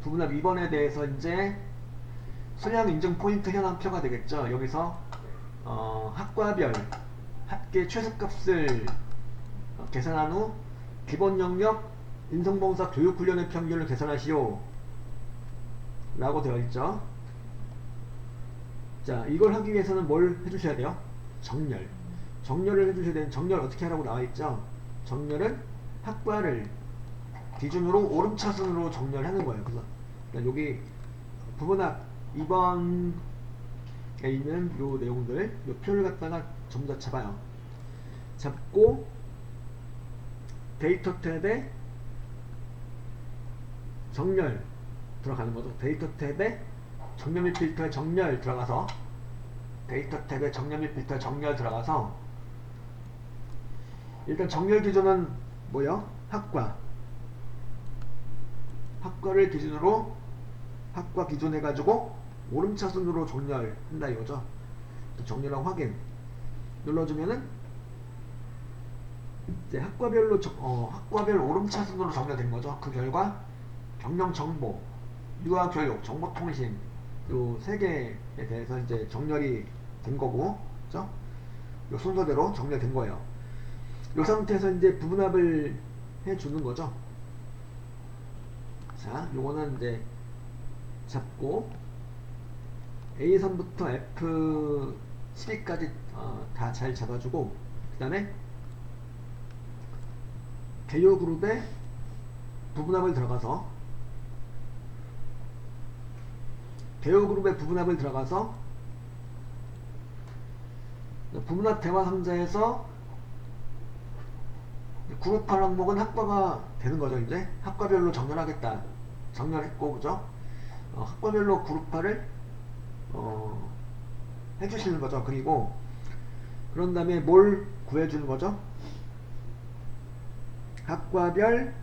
부분합 2번에 대해서 이제 수량 인증 포인트 현황표가 되겠죠. 여기서 학과별 합계 최소값을 계산한 후 기본 영역 인성봉사 교육훈련의 평균을 계산하시오 라고 되어 있죠. 자, 이걸 하기 위해서는 뭘 해주셔야 돼요? 정렬을 해주셔야 되는, 정렬 어떻게 하라고 나와 있죠? 정렬은 학과를 기준으로 오름차순으로 정렬하는 거예요. 그래서 여기 부분합 2번에 있는 요 내용들, 요 표를 갖다가 전부 다 잡아요. 잡고 데이터 탭에 정렬 들어가는 거죠. 데이터 탭에 정렬 및 필터에 정렬 들어가서, 데이터 탭에 정렬 및 필터에 정렬 들어가서, 일단 정렬 기준은 뭐요? 학과를 기준으로, 학과 기준 해가지고 오름차순으로 정렬한다 이거죠. 정렬하고 확인 눌러주면은 이제 학과별로 학과별 오름차순으로 정렬된 거죠. 그 결과 경영정보, 유아교육, 정보통신 요 세 개에 대해서 이제 정렬이 된 거고, 그죠? 요 순서대로 정렬된 거예요. 요 상태에서 이제 부분합을 해주는 거죠. 자, 요거는 이제 잡고 A3부터 F12까지 다 잘 잡아주고, 그 다음에 개요 그룹에 부분합을 들어가서, 개요 그룹에 부분합을 들어가서 부분합 대화 상자에서 그룹화 항목은 학과가 되는 거죠. 이제 학과별로 정렬하겠다. 정렬했고, 그죠? 학과별로 그룹화를 해주시는 거죠. 그리고 그런 다음에 뭘 구해주는 거죠? 학과별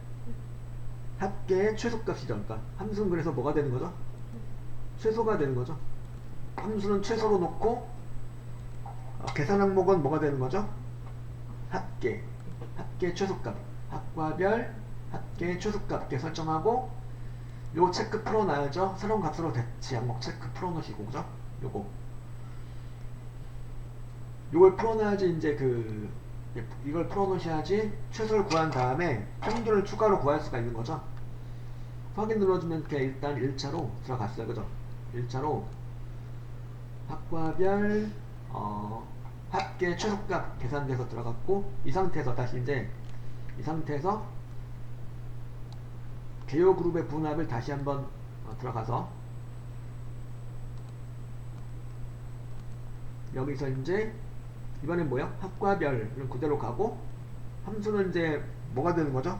합계의 최소값이죠. 그러니까 함수는 그래서 뭐가 되는 거죠? 최소가 되는 거죠. 함수는 최소로 놓고 계산 항목은 뭐가 되는 거죠? 합계 최소값, 학과별 합계 최소값 이렇게 설정하고, 요 체크 풀어놔야죠. 새로운 값으로 대치 항목 체크 풀어놓으시고, 그죠? 요걸 풀어놔야지 이제 이걸 풀어놓으셔야지 최소를 구한 다음에 평균을 추가로 구할 수가 있는 거죠. 확인 눌러주면 이렇게 일단 1차로 들어갔어요. 그죠? 1차로 학과별 합계 최소값 계산돼서 들어갔고, 이 상태에서 다시 이제 이 상태에서 개요 그룹의 분합을 다시 한번 들어가서 여기서 이제 이번엔 뭐야? 학과별은 그대로 가고, 함수는 이제 뭐가 되는 거죠?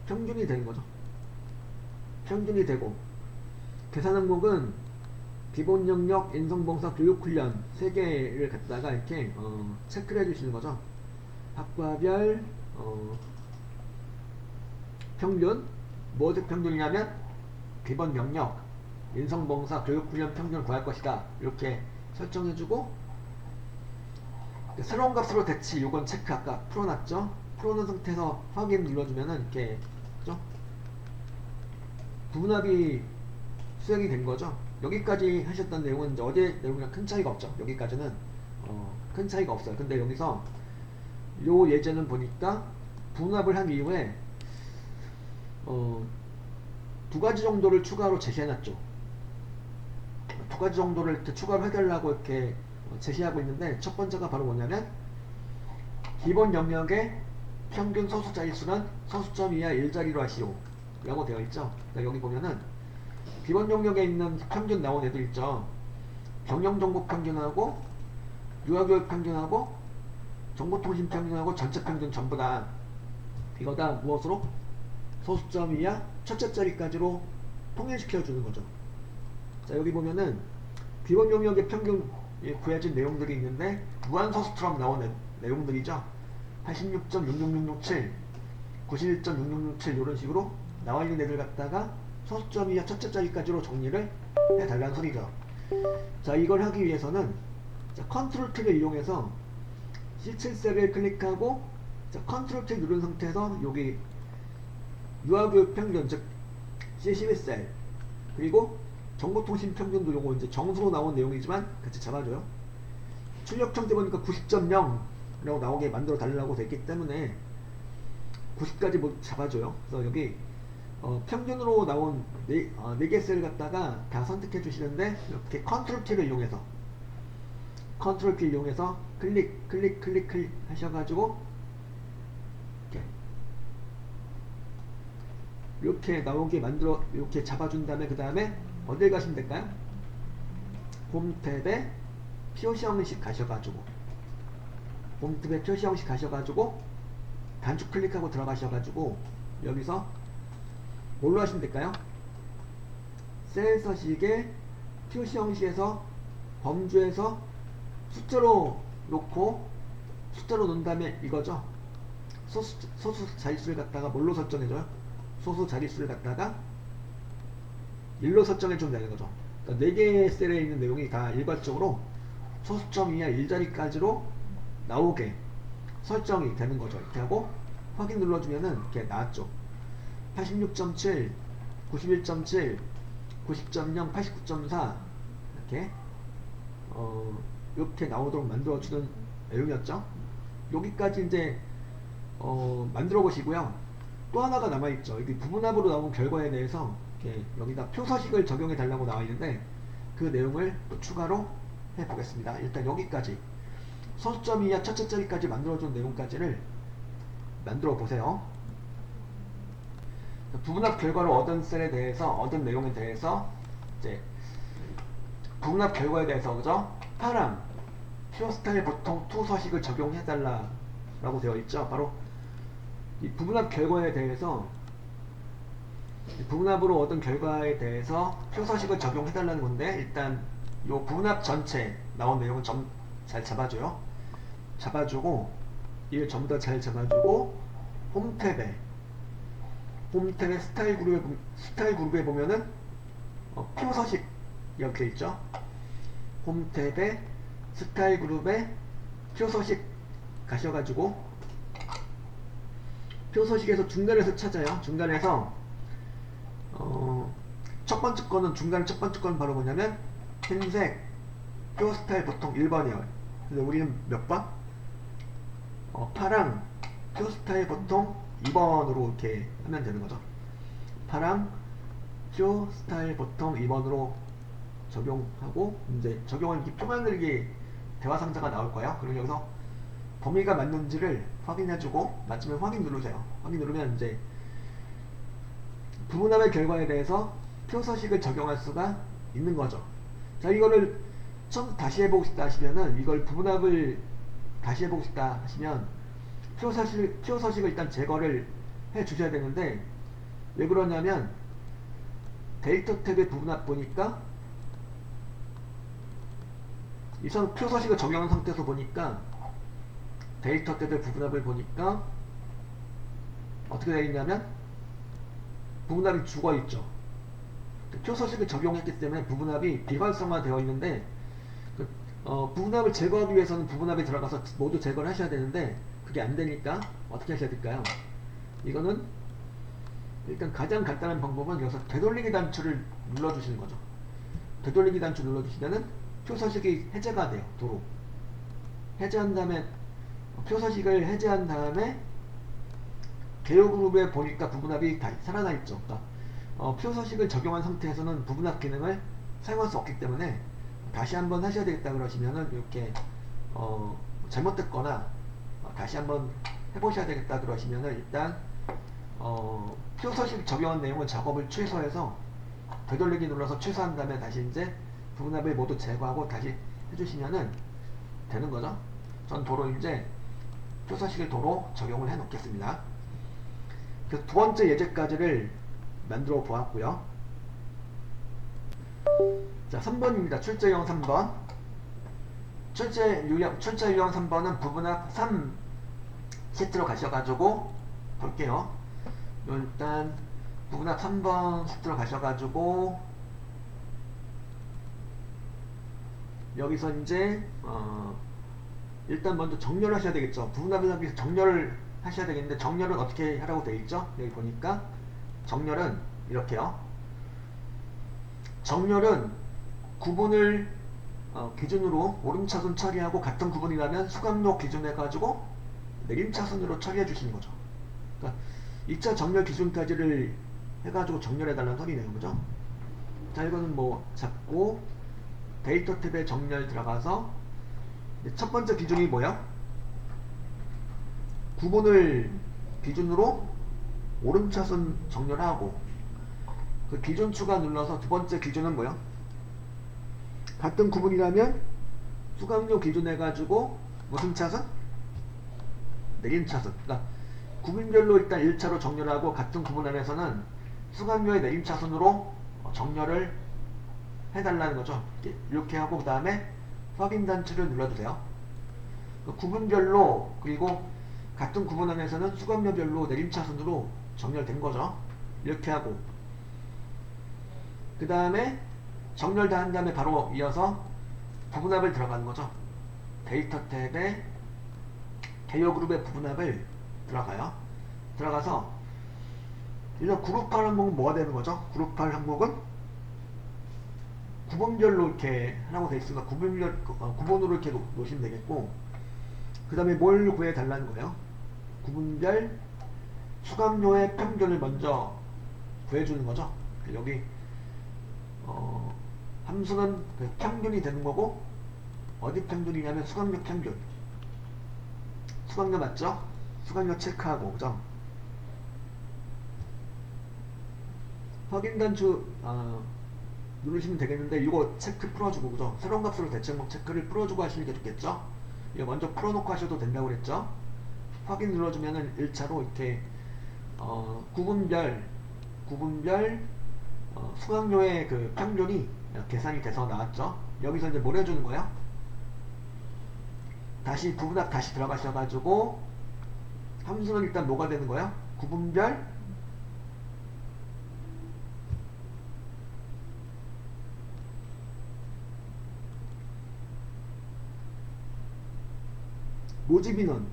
평균이 되는 거죠. 평균이 되고, 계산 항목은 기본 영역, 인성봉사, 교육훈련 3개를 갖다가 이렇게 체크를 해주시는 거죠. 학과별 평균, 뭐의 평균이냐면 기본 영역, 인성봉사, 교육훈련 평균을 구할 것이다. 이렇게 설정해주고, 새로운 값으로 대치, 요건 체크 아까 풀어놨죠? 풀어놓은 상태에서 확인 눌러주면은 이렇게, 그죠? 부분합이 수행이 된 거죠. 여기까지 하셨던 내용은 이제 어제 내용이랑 큰 차이가 없죠. 여기까지는 큰 차이가 없어요. 근데 여기서 요 예제는 보니까 분합을 한 이후에 두 가지 정도를 추가로 제시해놨죠. 두 가지 정도를 이렇게 추가로 해달라고 이렇게 제시하고 있는데, 첫 번째가 바로 뭐냐면 기본 영역의 평균 소수자일수는 소수점 이하 1자리로 하시오 라고 되어 있죠. 그러니까 여기 보면은 기본 영역에 있는 평균 나온 애들 있죠. 경영정보 평균하고 유아교육 평균하고 정보통신 평균하고 전체 평균 전부 다 이거 다 무엇으로? 소수점 이하 첫째 자리까지로 통일시켜 주는 거죠. 자, 여기 보면은 기본 영역의 평균 구해진 내용들이 있는데 무한소수처럼 나온 내용들이죠. 86.66667, 91.6667 이런 식으로 나와 있는 애들 갖다가 소수점 이하 첫째 자리까지로 정리를 해달라는 소리죠. 자, 이걸 하기 위해서는 컨트롤 키를 이용해서 C7셀을 클릭하고, 자, 컨트롤 키 누른 상태에서 여기 유아교육 평균, 즉 C11셀 그리고 정보통신 평균도 요거 이제 정수로 나온 내용이지만 같이 잡아줘요. 출력 청대 보니까 90.0라고 나오게 만들어 달라고 됐기 때문에 90까지 모두 잡아줘요. 그래서 여기 평균으로 나온 4개 셀 갖다가 다 선택해 주시는데 이렇게 컨트롤 키를 이용해서 클릭 하셔가지고 이렇게 나오게 만들어 이렇게 잡아준 다음에 그 다음에 어딜 가시면 될까요? 홈 탭에 표시 형식 가셔가지고 단축 클릭하고 들어가셔가지고 여기서 뭘로 하시면 될까요? 셀 서식에 표시 형식에서 범주에서 숫자로 놓고 숫자로 놓은 다음에 이거죠. 소수 자릿수를 갖다가 뭘로 설정해줘요? 소수 자릿수를 갖다가 1로 설정해주면 되는 거죠. 그러니까 4개의 셀에 있는 내용이 다 일괄적으로 소수점 이하 1자리까지로 나오게 설정이 되는 거죠. 이렇게 하고 확인 눌러주면은 이렇게 나왔죠. 86.7, 91.7, 90.0, 89.4 이렇게 이렇게 나오도록 만들어주는 내용이었죠. 여기까지 이제 만들어 보시고요. 또 하나가 남아있죠. 이게 부분합으로 나온 결과에 대해서 이렇게 여기다 표서식을 적용해 달라고 나와 있는데 그 내용을 또 추가로 해 보겠습니다. 일단 여기까지 소수점 이하 첫째 자리까지 만들어준 내용까지를 만들어 보세요. 부분합 결과로 얻은 셀에 대해서 얻은 내용에 대해서 이제 부분합 결과에 대해서 그죠? 파랑 표 스타일 보통 투 서식을 적용해 달라라고 되어 있죠. 바로 이 부분합 결과에 대해서 부분합으로 얻은 결과에 대해서 표 서식을 적용해 달라는 건데 일단 이 부분합 전체 나온 내용은 잘 잡아줘요. 잡아주고 이를 전부 다 잘 잡아주고 홈 탭에 스타일 그룹에 보면은 표 서식 이렇게 있죠. 홈 탭에 스타일 그룹에 표 서식 가셔가지고 표 서식에서 중간에서 찾아요. 중간에서 첫 번째 거는 중간에 첫 번째 거는 바로 뭐냐면 흰색 표 스타일 보통 1번이에요. 근데 우리는 몇 번? 파랑 표 스타일 보통 2번으로 이렇게 하면 되는 거죠. 파랑 표 스타일 보통 2번으로 적용하고 이제 적용을 이렇게 표면을 이게 대화 상자가 나올 거예요. 그리고 여기서 범위가 맞는지를 확인해주고 맞으면 확인 누르세요. 확인 누르면 이제 부분합의 결과에 대해서 표 서식을 적용할 수가 있는 거죠. 자, 이거를 처음 다시 해보고 싶다 하시면은 이걸 부분합을 다시 해보고 싶다 하시면 표 서식을 일단 제거를 해 주셔야 되는데 왜 그러냐면 데이터 탭의 부분합 보니까 이선 표 서식을 적용한 상태에서 보니까 데이터 탭의 부분합을 보니까 어떻게 되어 있냐면 부분합이 죽어 있죠. 표 서식을 적용했기 때문에 부분합이 비활성화 되어 있는데 부분합을 제거하기 위해서는 부분합에 들어가서 모두 제거를 하셔야 되는데 그게 안 되니까 어떻게 하셔야 될까요? 이거는 일단 가장 간단한 방법은 여기서 되돌리기 단추를 눌러주시는 거죠. 되돌리기 단추 눌러주시면은 표 서식이 해제가 돼요. 도로 해제한 다음에 표 서식을 해제한 다음에 개요 그룹에 보니까 부분합이 다 살아나 있죠. 그러니까 표 서식을 적용한 상태에서는 부분합 기능을 사용할 수 없기 때문에 다시 한번 하셔야 되겠다 그러시면은 이렇게 잘못됐거나 다시 한번 해보셔야 되겠다 그러시면은 일단 표 서식 적용한 내용은 작업을 취소해서 되돌리기 눌러서 취소한 다음에 다시 이제 부분합을 모두 제거하고 다시 해주시면은 되는 거죠. 전 도로 이제 표 서식을 도로 적용을 해 놓겠습니다. 그래서 두 번째 예제까지를 만들어 보았고요. 자, 3번입니다. 출제 유형 3번. 출제 유형 3번은 부분합 3 시트로 가셔가지고 볼게요. 일단 부분합 3번 시트로 가셔가지고 여기서 이제 일단 먼저 정렬을 하셔야 되겠죠. 부분합을 하기 위해서 정렬을 하셔야 되겠는데 정렬은 어떻게 하라고 되어 있죠? 여기 보니까 정렬은 이렇게요. 정렬은 구분을 기준으로 오름차순 처리하고 같은 구분이라면 수강료 기준해 가지고 내림차순으로 처리해 주시는 거죠. 그러니까 2차 정렬 기준까지를 해가지고 정렬해 달라는 소리네요. 그죠? 자, 이거는 뭐 잡고 데이터 탭에 정렬 들어가서 첫 번째 기준이 뭐야? 구분을 기준으로 오름차순 정렬하고 그 기준 추가 눌러서 두 번째 기준은 뭐야? 같은 구분이라면 수강료 기준 해가지고 무슨 차순? 내림차순. 그러니까 구분별로 일단 1차로 정렬하고 같은 구분 안에서는 수강료의 내림차순으로 정렬을 해달라는 거죠. 이렇게 하고 그 다음에 확인 단추를 눌러주세요. 구분별로 그리고 같은 구분 안에서는 수강료별로 내림차순으로 정렬된 거죠. 이렇게 하고 그 다음에 정렬 다 한 다음에 바로 이어서 부분합을 들어가는 거죠. 데이터 탭에 개요 그룹의 부분합을 들어가요. 들어가서 일단 그룹8 항목은 뭐가 되는 거죠? 그룹8 항목은 구분별로 이렇게 하라고 되어 있으니까 구분으로 이렇게 놓으시면 되겠고 그 다음에 뭘 구해 달라는 거예요? 구분별 수강료의 평균을 먼저 구해주는 거죠. 여기 함수는 그 평균이 되는 거고 어디 평균이냐면 수강료 평균. 수강료 맞죠? 수강료 체크하고 그죠? 확인 단추 누르시면 되겠는데 이거 체크 풀어주고 그죠? 새로운 값으로 대체항목 체크를 풀어주고 하시는 게 좋겠죠? 이거 먼저 풀어놓고 하셔도 된다고 그랬죠? 확인 눌러주면은 1차로 이렇게 구분별 수강료의 그 평균이 계산이 돼서 나왔죠? 여기서 이제 뭘 해주는 거야? 다시 부분합 다시 들어가셔가지고 함수는 일단 뭐가 되는 거야? 구분별 모집인원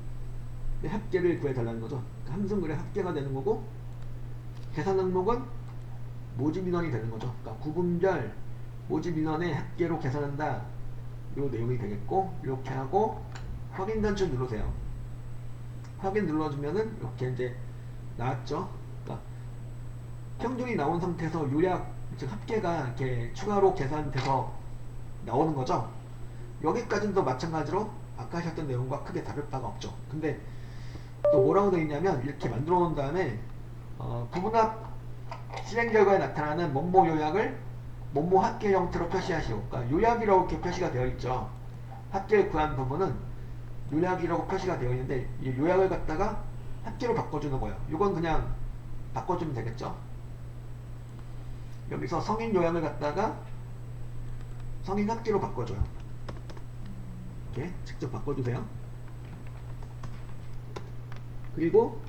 합계를 구해달라는 거죠. 함수글의 합계가 되는 거고 계산 항목은 모집인원이 되는 거죠. 그러니까 구분별 모집인원의 합계로 계산한다. 요 내용이 되겠고 이렇게 하고 확인 단추 누르세요. 확인 눌러주면은 이렇게 이제 나왔죠. 그러니까 평균이 나온 상태에서 요약 즉 합계가 이렇게 추가로 계산돼서 나오는 거죠. 여기까지도 마찬가지로 아까 하셨던 내용과 크게 다를 바가 없죠. 근데 또 뭐라고 되어 있냐면 이렇게 만들어 놓은 다음에 부분합 실행 결과에 나타나는 뭐뭐 요약을 뭐뭐 합계 형태로 표시하시오. 그러니까 요약이라고 이렇게 표시가 되어 있죠. 합계를 구한 부분은 요약이라고 표시가 되어 있는데 이 요약을 갖다가 합계로 바꿔주는 거예요. 이건 그냥 바꿔주면 되겠죠. 여기서 성인 요약을 갖다가 성인 합계로 바꿔줘요. 이렇게 직접 바꿔주세요. 그리고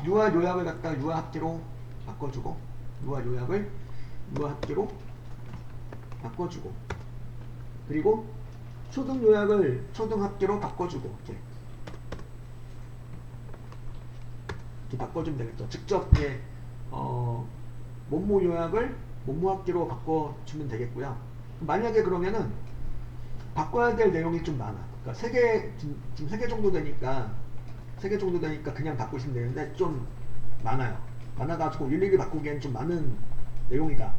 유아 요약을 갖다가 유아 합계로 바꿔주고 유아 요약을 유아 합계로 바꿔주고 그리고 초등 요약을 초등 합계로 바꿔주고 이렇게 바꿔주면 되겠죠. 직접 이제 뭐뭐 요약을 뭐뭐 합계로 바꿔주면 되겠고요. 만약에 그러면은 바꿔야 될 내용이 좀 많아. 그러니까 지금 3개 정도 되니까 3개 정도 되니까 그냥 바꾸시면 되는데 좀 많아요. 많아가지고 일일이 바꾸기엔 좀 많은 내용이다.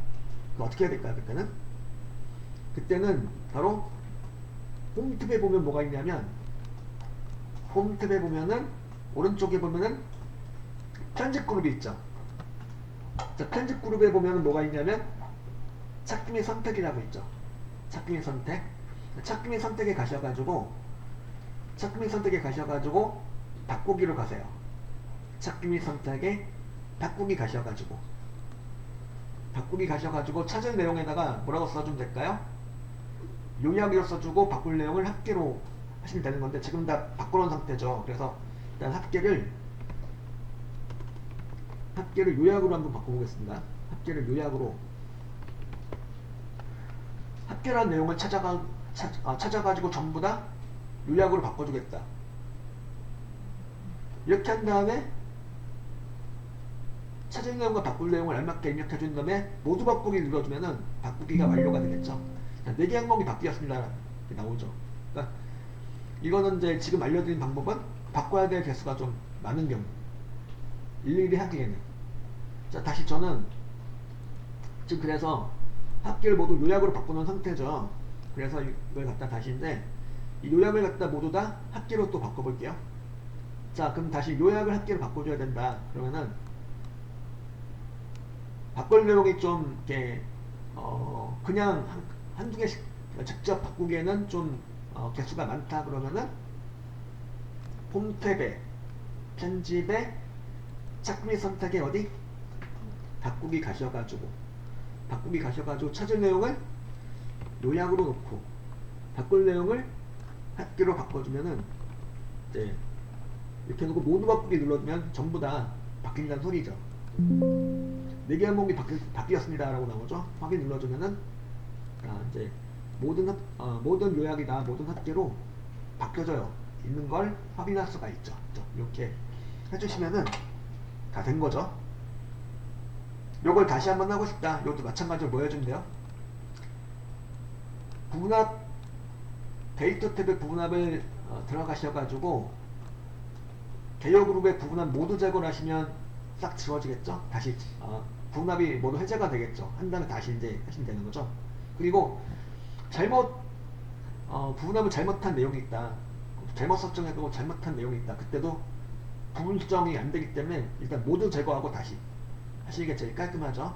그거 어떻게 해야 될까요? 그때는 바로 홈탭에 보면 뭐가 있냐면 홈탭에 보면은 오른쪽에 보면은 편집 그룹이 있죠. 자, 편집 그룹에 보면은 뭐가 있냐면 찾기 및 선택이라고 있죠. 찾기 및 선택. 찾기 및 선택에 가셔가지고 바꾸기로 가세요. 찾기 및 선택에 바꾸기 가셔가지고 찾은 내용에다가 뭐라고 써주면 될까요? 요약으로 써주고 바꿀 내용을 합계로 하시면 되는 건데 지금 다 바꿔놓은 상태죠. 그래서 일단 합계를 요약으로 한번 바꿔보겠습니다. 합계를 요약으로 합계라는 내용을 찾아가지고 전부 다 요약으로 바꿔주겠다. 이렇게 한 다음에 찾을 내용과 바꿀 내용을 알맞게 입력해 준 다음에 모두 바꾸기 눌러주면은 바꾸기가 완료가 되겠죠. 자, 4개 항목이 바뀌었습니다. 이렇게 나오죠. 그러니까 이거는 이제 지금 알려드린 방법은 바꿔야 될 개수가 좀 많은 경우 일일이 하기에는. 자, 다시 저는 지금 그래서 합계를 모두 요약으로 바꾸는 상태죠. 그래서 이걸 갖다 다시인데 이 요약을 갖다 모두 다 합계로 또 바꿔볼게요. 자, 그럼 다시 요약을 합계로 바꿔줘야 된다. 그러면은 바꿀 내용이 좀 이렇게 그냥 한두 개씩 직접 바꾸기에는 좀 개수가 많다 그러면은 홈 탭에 편집에 찾기 선택에 어디 바꾸기 가셔가지고 찾을 내용을 요약으로 놓고 바꿀 내용을 합계로 바꿔주면은 이제 이렇게 놓고 모두 바꾸기 눌러주면 전부 다 바뀐다는 소리죠. 4개 항목이 바뀌었습니다 라고 나오죠. 확인 눌러주면은 이제 모든 요약이나 모든 합계로 바뀌어져요. 있는 걸 확인할 수가 있죠. 이렇게 해주시면은 다 된 거죠. 요걸 다시 한번 하고 싶다. 이것도 마찬가지로 뭐 해주면 돼요? 부분합 데이터 탭에 부분합을 들어가셔가지고 개요 그룹의 부분합 모두 제거를 하시면 싹 지워지겠죠. 다시 부분합이 모두 해제가 되겠죠. 한 다음에 다시 이제 하시면 되는 거죠. 그리고 부분합을 잘못한 내용이 있다. 잘못 설정해도 잘못한 내용이 있다. 그때도 부분 수정이 안 되기 때문에 일단 모두 제거하고 다시 하시는 게 제일 깔끔하죠.